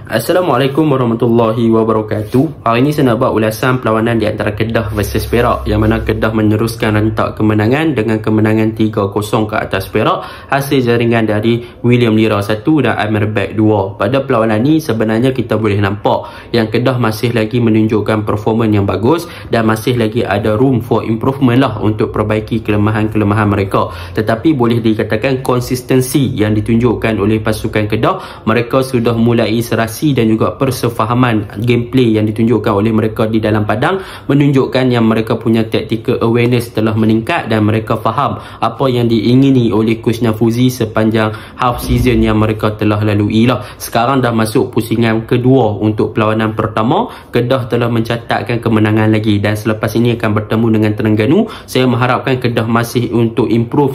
Assalamualaikum warahmatullahi wabarakatuh. Hari ini saya nak buat ulasan perlawanan di antara Kedah versus Perak, yang mana Kedah meneruskan rentak kemenangan dengan kemenangan 3-0 ke atas Perak hasil jaringan dari William Lira 1 dan Amir Bek 2. Pada perlawanan ni sebenarnya kita boleh nampak yang Kedah masih lagi menunjukkan performan yang bagus dan masih lagi ada room for improvement lah untuk perbaiki kelemahan-kelemahan mereka. Tetapi boleh dikatakan konsistensi yang ditunjukkan oleh pasukan Kedah, mereka sudah mulai serasi dan juga persefahaman gameplay yang ditunjukkan oleh mereka di dalam padang menunjukkan yang mereka punya tactical awareness telah meningkat dan mereka faham apa yang diingini oleh Coach Nafuzi sepanjang half season yang mereka telah lalui lah. Sekarang dah masuk pusingan kedua untuk perlawanan pertama. Kedah telah mencatatkan kemenangan lagi dan selepas ini akan bertemu dengan Terengganu. Saya mengharapkan Kedah masih untuk improve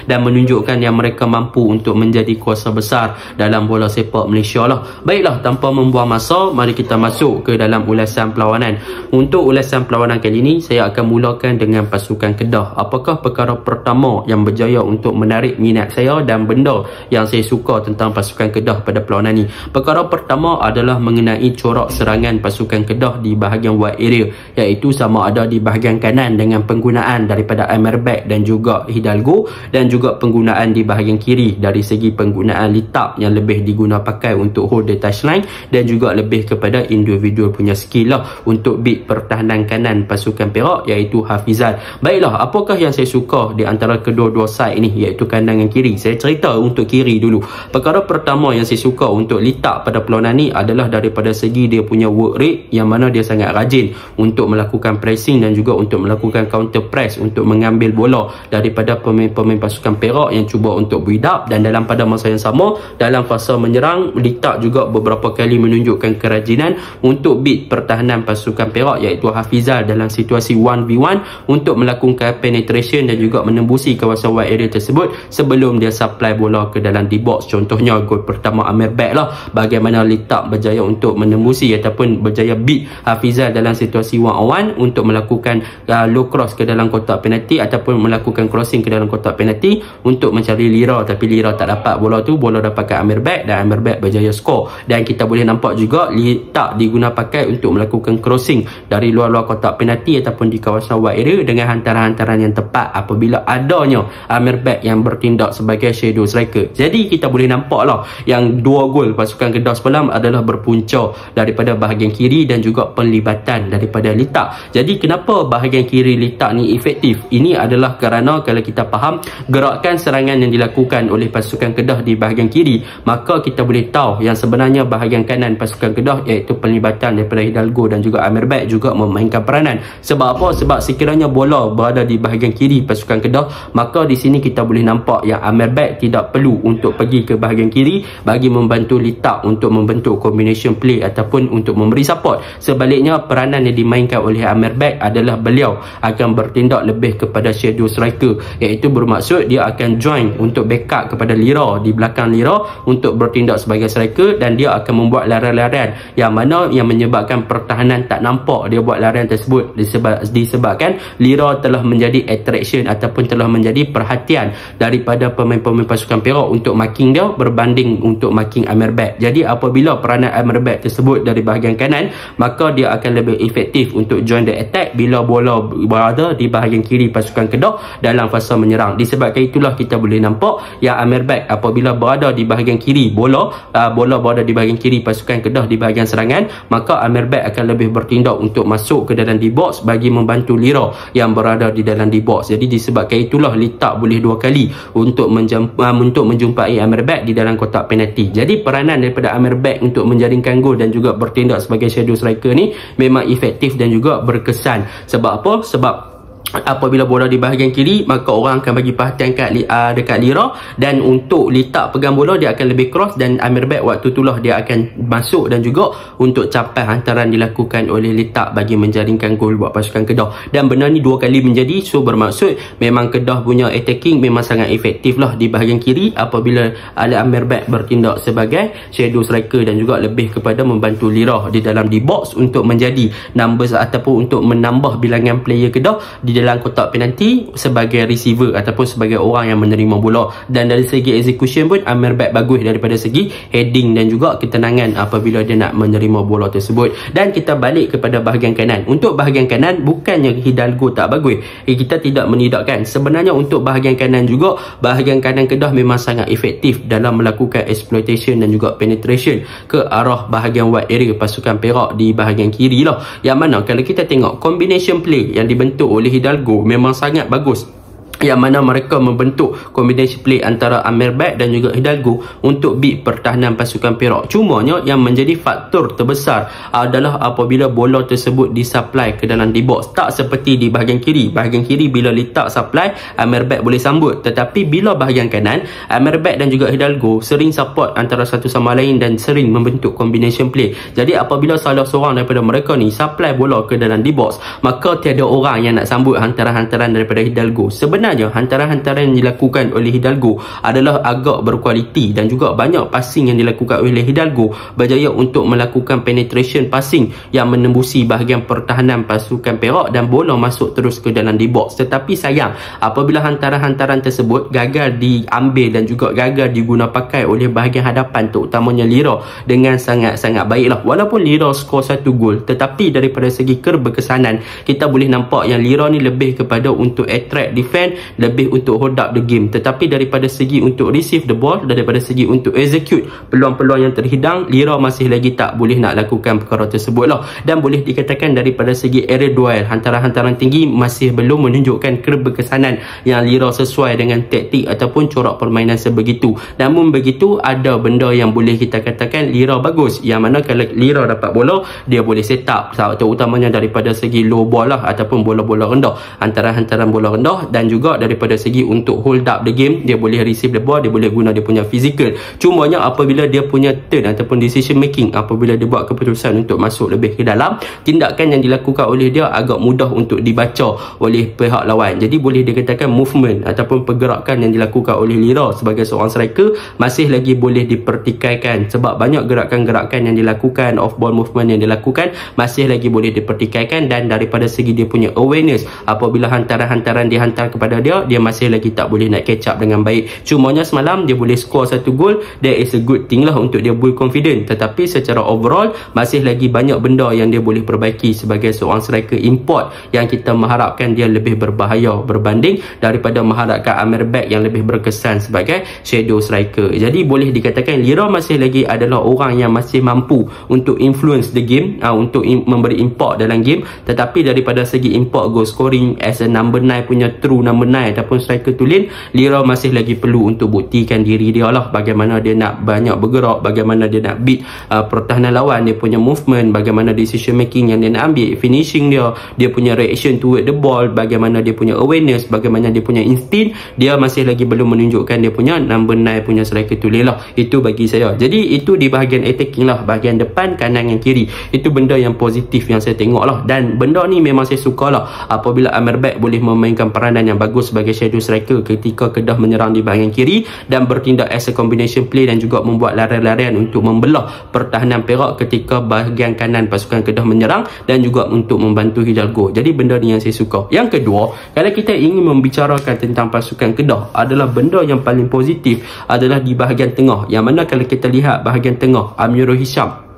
dan menunjukkan yang mereka mampu untuk menjadi kuasa besar dalam bola sepak Malaysia lah. Baiklah, tanpa membuang masa, mari kita masuk ke dalam ulasan perlawanan. Untuk ulasan perlawanan kali ini, saya akan mulakan dengan pasukan Kedah. Apakah perkara pertama yang berjaya untuk menarik minat saya dan benda yang saya suka tentang pasukan Kedah pada perlawanan ini? Perkara pertama adalah mengenai corak serangan pasukan Kedah di bahagian wide area, iaitu sama ada di bahagian kanan dengan penggunaan daripada Amir Bek dan juga Hidalgo, dan juga penggunaan di bahagian kiri dari segi penggunaan litak yang lebih diguna pakai untuk hold the touchline dan juga lebih kepada individual punya skill lah untuk beat pertahanan kanan pasukan Perak, iaitu Hafizal. Baiklah, apakah yang saya suka di antara kedua-dua side ini, iaitu kanan dan kiri? Saya cerita untuk kiri dulu. Perkara pertama yang saya suka untuk litak pada perlawanan ni adalah daripada segi dia punya work rate, yang mana dia sangat rajin untuk melakukan pressing dan juga untuk melakukan counter press untuk mengambil bola daripada pemain-pemain pasukan Perak yang cuba untuk build up. Dan dalam pada masa yang sama, dalam fasa menyerang, litak juga beberapa kali menunjukkan kerajinan untuk beat pertahanan pasukan Perak, iaitu Hafizal dalam situasi 1v1 untuk melakukan penetration dan juga menembusi kawasan wide area tersebut sebelum dia supply bola ke dalam D-box. Contohnya gol pertama Amir Bek lah, bagaimana litak berjaya untuk menembusi ataupun berjaya beat Hafizal dalam situasi 1-on-1 untuk melakukan low cross ke dalam kotak penalti ataupun melakukan crossing ke dalam kotak penalti untuk mencari Lira, tapi Lira tak dapat bola tu, bola dapatkan Amir Bek dan Amir Bek berjaya skor. Dan kita boleh nampak juga litak diguna pakai untuk melakukan crossing dari luar-luar kotak penalti ataupun di kawasan wide area dengan hantaran-hantaran yang tepat apabila adanya Amir Bek yang bertindak sebagai shadow striker. Jadi kita boleh nampak lah yang dua gol pasukan Kedah semalam adalah berpunca daripada bahagian kiri dan juga penlibatan daripada litak. Jadi kenapa bahagian kiri litak ni efektif? Ini adalah kerana kalau kita faham gerakan serangan yang dilakukan oleh pasukan Kedah di bahagian kiri, maka kita boleh tahu yang sebenarnya bahagian kanan pasukan Kedah, iaitu penlibatan daripada Hidalgo dan juga Amir Bek juga memainkan peranan. Sebab apa? Sebab sekiranya bola berada di bahagian kiri pasukan Kedah, maka di sini kita boleh nampak yang Amir Bek tidak perlu untuk pergi ke bahagian kiri bagi membantu litak untuk membentuk combination play ataupun untuk memberi support. Sebaliknya, peranan yang dimainkan oleh Amir Bek adalah beliau akan bertindak lebih kepada shadow striker, iaitu bermaksud dia akan join untuk backup kepada Lira di belakang Lira untuk bertindak sebagai striker, dan dia akan membuat larian-larian yang mana yang menyebabkan pertahanan tak nampak dia buat larian tersebut disebabkan Lira telah menjadi attraction ataupun telah menjadi perhatian daripada pemain-pemain pasukan Perak untuk marking dia berbanding untuk marking Amir Bek. Jadi apabila peranan Amir Bek tersebut dari bahagian kanan, maka dia akan lebih efektif untuk join the attack bila bola berada di bahagian kiri pasukan Kedah dalam fasa menyerang. Disebabkan itulah kita boleh nampak yang Amir Bek apabila berada di bahagian kiri, bola berada di bahagian kiri pasukan Kedah di bahagian serangan, maka Amir Bek akan lebih bertindak untuk masuk ke dalam D-box bagi membantu Lira yang berada di dalam D-box. Jadi disebabkan itulah litak boleh dua kali untuk menjumpai Amir Bek di dalam kotak penalti. Jadi peranan daripada Amir Bek untuk menjaringkan gol dan juga bertindak sebagai shadow striker ni memang efektif dan juga berkesan. Sebab apa? Sebab apabila bola di bahagian kiri, maka orang akan bagi perhatian dekat Lira, dan untuk litak pegang bola dia akan lebih cross, dan Amir Bek waktu itulah dia akan masuk dan juga untuk capai hantaran dilakukan oleh litak bagi menjaringkan gol buat pasukan Kedah. Dan benda ni dua kali menjadi, so bermaksud memang Kedah punya attacking memang sangat efektif lah di bahagian kiri apabila Amir Bek bertindak sebagai shadow striker dan juga lebih kepada membantu Lira di dalam D-box untuk menjadi numbers ataupun untuk menambah bilangan player Kedah di menjelang kotak penalti sebagai receiver ataupun sebagai orang yang menerima bola. Dan dari segi execution pun Amir Bek bagus daripada segi heading dan juga ketenangan apabila dia nak menerima bola tersebut. Dan kita balik kepada bahagian kanan. Untuk bahagian kanan bukannya Hidalgo tak bagus, kita tidak menidakkan. Sebenarnya untuk bahagian kanan juga, bahagian kanan Kedah memang sangat efektif dalam melakukan exploitation dan juga penetration ke arah bahagian wide area pasukan Perak di bahagian kiri lah. Yang mana kalau kita tengok combination play yang dibentuk oleh Hidalgo memang sangat bagus, yang mana mereka membentuk kombinasi play antara Amir Bek dan juga Hidalgo untuk beat pertahanan pasukan Perak. Cumanya yang menjadi faktor terbesar adalah apabila bola tersebut disupply ke dalam D-box. Tak seperti di bahagian kiri. Bahagian kiri bila letak supply, Amir Bek boleh sambut. Tetapi bila bahagian kanan, Amir Bek dan juga Hidalgo sering support antara satu sama lain dan sering membentuk combination play. Jadi apabila salah seorang daripada mereka ni supply bola ke dalam D-box, maka tiada orang yang nak sambut hantaran-hantaran daripada Hidalgo. Sebenarnya hantaran-hantaran yang dilakukan oleh Hidalgo adalah agak berkualiti dan juga banyak passing yang dilakukan oleh Hidalgo berjaya untuk melakukan penetration passing yang menembusi bahagian pertahanan pasukan Perak dan bola masuk terus ke dalam D-box. Tetapi sayang apabila hantaran-hantaran tersebut gagal diambil dan juga gagal diguna pakai oleh bahagian hadapan, terutamanya Lira, dengan sangat-sangat baiklah. Walaupun Lira skor 1 gol, tetapi daripada segi berkesanan kita boleh nampak yang Lira ni lebih kepada untuk attract defense, lebih untuk hold up the game. Tetapi daripada segi untuk receive the ball, daripada segi untuk execute peluang-peluang yang terhidang, Lira masih lagi tak boleh nak lakukan perkara tersebut lah. Dan boleh dikatakan daripada segi area duel, hantaran-hantaran tinggi masih belum menunjukkan keberkesanan yang Lira sesuai dengan taktik ataupun corak permainan sebegitu. Namun begitu, ada benda yang boleh kita katakan Lira bagus, yang mana kalau Lira dapat bola, dia boleh set up, terutamanya daripada segi low ball lah ataupun bola-bola rendah, hantaran-hantaran bola rendah, dan juga daripada segi untuk hold up the game, dia boleh receive the ball, dia boleh guna dia punya physical. Cumanya apabila dia punya turn ataupun decision making, apabila dia buat keputusan untuk masuk lebih ke dalam, tindakan yang dilakukan oleh dia agak mudah untuk dibaca oleh pihak lawan. Jadi boleh dikatakan movement ataupun pergerakan yang dilakukan oleh Lira sebagai seorang striker masih lagi boleh dipertikaikan, sebab banyak gerakan-gerakan yang dilakukan, off ball movement yang dilakukan masih lagi boleh dipertikaikan. Dan daripada segi dia punya awareness, apabila hantaran-hantaran dihantar kepada dia masih lagi tak boleh nak catch up dengan baik. Cumanya semalam dia boleh score 1 gol, that is a good thing lah untuk dia build confident. Tetapi secara overall masih lagi banyak benda yang dia boleh perbaiki sebagai seorang striker import, yang kita mengharapkan dia lebih berbahaya berbanding daripada mengharapkan Amir Bek yang lebih berkesan sebagai shadow striker. Jadi boleh dikatakan Lira masih lagi adalah orang yang masih mampu untuk influence the game, untuk memberi import dalam game. Tetapi daripada segi import goal scoring as a number 9 punya true number 9 ataupun striker tulen, Lira masih lagi perlu untuk buktikan diri dia lah, bagaimana dia nak banyak bergerak, bagaimana dia nak beat pertahanan lawan, dia punya movement, bagaimana decision making yang dia nak ambil, finishing dia punya reaction toward the ball, bagaimana dia punya awareness, bagaimana dia punya instinct, dia masih lagi belum menunjukkan dia punya number 9 punya striker tulen lah. Itu bagi saya. Jadi itu di bahagian attacking lah, bahagian depan, kanan dan kiri. Itu benda yang positif yang saya tengok lah, dan benda ni memang saya suka lah apabila Amir Bek boleh memainkan peranan yang bagus sebagai shadow striker ketika Kedah menyerang di bahagian kiri dan bertindak as a combination play dan juga membuat larian-larian untuk membelah pertahanan Perak ketika bahagian kanan pasukan Kedah menyerang dan juga untuk membantu Hidalgo. Jadi benda ni yang saya suka. Yang kedua, kalau kita ingin membicarakan tentang pasukan Kedah, adalah benda yang paling positif adalah di bahagian tengah, yang mana kalau kita lihat bahagian tengah, Amirul Hisham,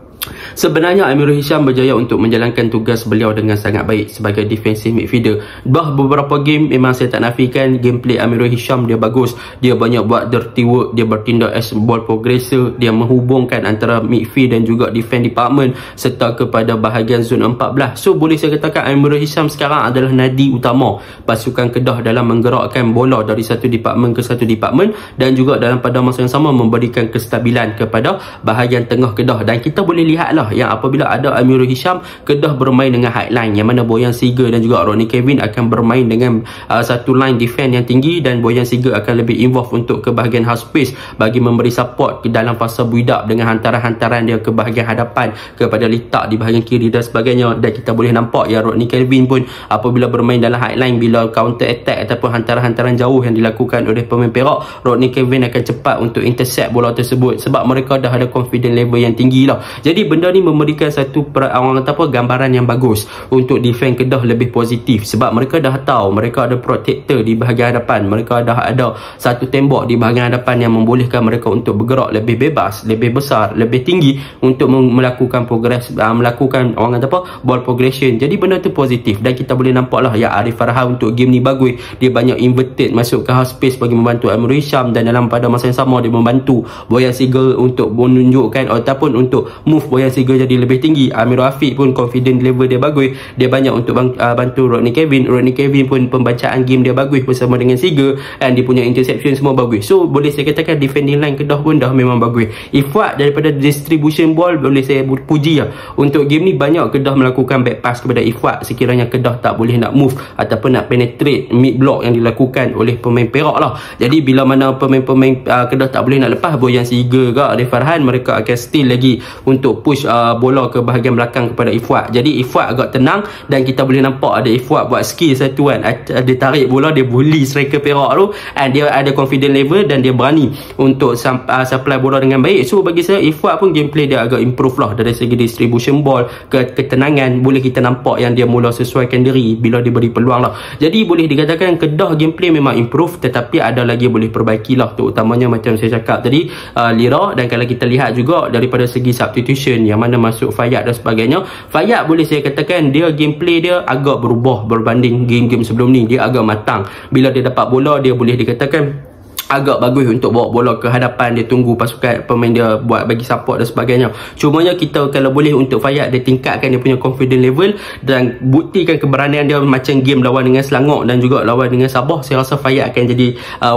sebenarnya Amirul Hisham berjaya untuk menjalankan tugas beliau dengan sangat baik sebagai defensive midfielder. Beberapa game memang saya tak nafikan gameplay Amirul Hisham dia bagus. Dia banyak buat dirty work, dia bertindak as ball progressor, dia menghubungkan antara midfield dan juga defense department serta kepada bahagian zon 14. So boleh saya katakan Amirul Hisham sekarang adalah nadi utama pasukan Kedah dalam menggerakkan bola dari satu department ke satu department, dan juga dalam pada masa yang sama memberikan kestabilan kepada bahagian tengah Kedah. Dan kita boleh lihatlah yang apabila ada Amirul Hisham, Kedah bermain dengan high line, yang mana Boyan Seger dan juga Rodney Kevin akan bermain dengan satu line defense yang tinggi, dan Boyan Seger akan lebih involve untuk ke bahagian half space bagi memberi support ke dalam fasa build up dengan hantaran-hantaran dia ke bahagian hadapan kepada letak di bahagian kiri dan sebagainya. Dan kita boleh nampak ya Rodney Kevin pun apabila bermain dalam high line, bila counter attack ataupun hantaran-hantaran jauh yang dilakukan oleh pemain Perak, Rodney Kevin akan cepat untuk intercept bola tersebut sebab mereka dah ada confidence level yang tinggi lah. Jadi benda ni memberikan satu orang kata apa, gambaran yang bagus untuk defend Kedah lebih positif, sebab mereka dah tahu mereka ada protector di bahagian hadapan, mereka dah ada satu tembok di bahagian hadapan yang membolehkan mereka untuk bergerak lebih bebas, lebih besar, lebih tinggi untuk melakukan progress, melakukan orang kata apa, ball progression. Jadi benda tu positif dan kita boleh nampak lah ya, Arif Farhan untuk game ni bagus, dia banyak inverted masuk ke half space bagi membantu Amir Hisham, dan dalam pada masa yang sama dia membantu Boyan Seager untuk menunjukkan ataupun untuk move Boyan Seager jadi lebih tinggi. Amir Rafiq pun confident level dia bagus, dia banyak untuk bantu Rodney Kevin pun pembacaan game dia bagus bersama dengan Seager, dan dia punya interception semua bagus. So boleh saya katakan defending line Kedah pun dah memang bagus. Ifat daripada distribution ball boleh saya puji lah, untuk game ni banyak Kedah melakukan back pass kepada Ifat sekiranya Kedah tak boleh nak move ataupun nak penetrate mid block yang dilakukan oleh pemain Perak lah. Jadi bila mana pemain-pemain Kedah tak boleh nak lepas, Boyan Seager ke Arif Farhan, mereka akan still lagi untuk push bola ke bahagian belakang kepada Ifat. Jadi Ifat agak tenang dan kita boleh nampak ada Ifat buat skill satu kan, dia tarik bola, dia bully striker Perak tu, and dia ada confident level dan dia berani untuk supply bola dengan baik. So bagi saya Ifat pun gameplay dia agak improve lah dari segi distribution ball, ketenangan, boleh kita nampak yang dia mula sesuaikan diri bila dia beri peluang lah. Jadi boleh dikatakan Kedah gameplay memang improve, tetapi ada lagi boleh perbaiki lah, terutamanya macam saya cakap tadi, Lira. Dan kalau kita lihat juga daripada segi substitution yang mana masuk Fayyad dan sebagainya, Fayyad boleh saya katakan dia gameplay dia agak berubah berbanding game-game sebelum ni. Dia agak matang, bila dia dapat bola dia boleh dikatakan agak bagus untuk bawa bola ke hadapan, dia tunggu pasukan pemain dia buat bagi support dan sebagainya. Cumanya kita kalau boleh untuk Fayyad, dia tingkatkan dia punya confident level dan buktikan keberanian dia macam game lawan dengan Selangor dan juga lawan dengan Sabah. Saya rasa Fayyad akan jadi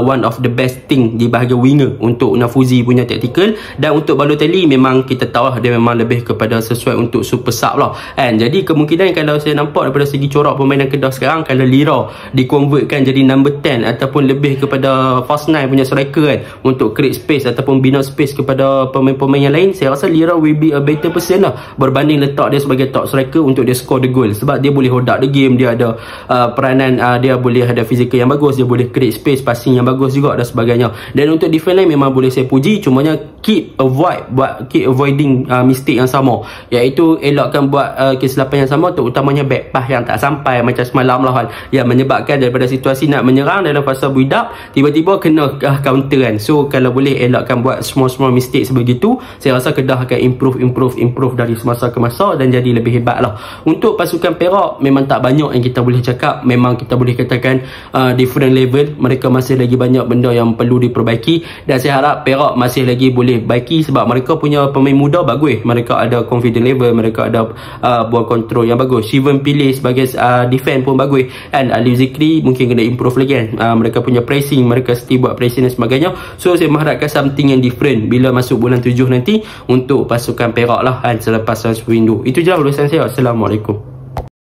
one of the best thing di bahagian winger untuk Nafuzi punya tactical. Dan untuk Balotelli memang kita tahu dia memang lebih kepada sesuai untuk super sub lah, and jadi kemungkinan kalau saya nampak daripada segi corak permainan Kedah sekarang, kalau Lira dikonvertkan jadi number 10 ataupun lebih kepada fast 9 punya striker kan, untuk create space ataupun bina space kepada pemain-pemain yang lain, saya rasa Lira will be a better person lah berbanding letak dia sebagai top striker untuk dia score the goal. Sebab dia boleh hold up the game, dia ada peranan, dia boleh ada physical yang bagus, dia boleh create space, passing yang bagus juga dan sebagainya. Dan untuk defense line memang boleh saya puji, cumanya keep avoiding mistake yang sama, iaitu elakkan buat kesilapan yang sama, terutamanya back pass yang tak sampai macam semalam lah kan, yang menyebabkan daripada situasi nak menyerang dalam fasa build up tiba-tiba kena counter kan. So kalau boleh elakkan buat small mistake sebegitu, saya rasa Kedah akan improve dari semasa ke masa dan jadi lebih hebat lah. Untuk pasukan Perak memang tak banyak yang kita boleh cakap, memang kita boleh katakan different level, mereka masih lagi banyak benda yang perlu diperbaiki, dan saya harap Perak masih lagi boleh baiki sebab mereka punya pemain muda bagus, mereka ada confident level, mereka ada ball control yang bagus, Shivan Pilih sebagai defense pun bagus, and Ali Zikri mungkin kena improve lagi kan, mereka punya pressing, mereka still buat pressing dan sebagainya. So saya mengharapkan something yang different bila masuk bulan 7 nanti untuk pasukan Perak lah kan, selepas transfer window. Itu je lah ulasan saya. Assalamualaikum.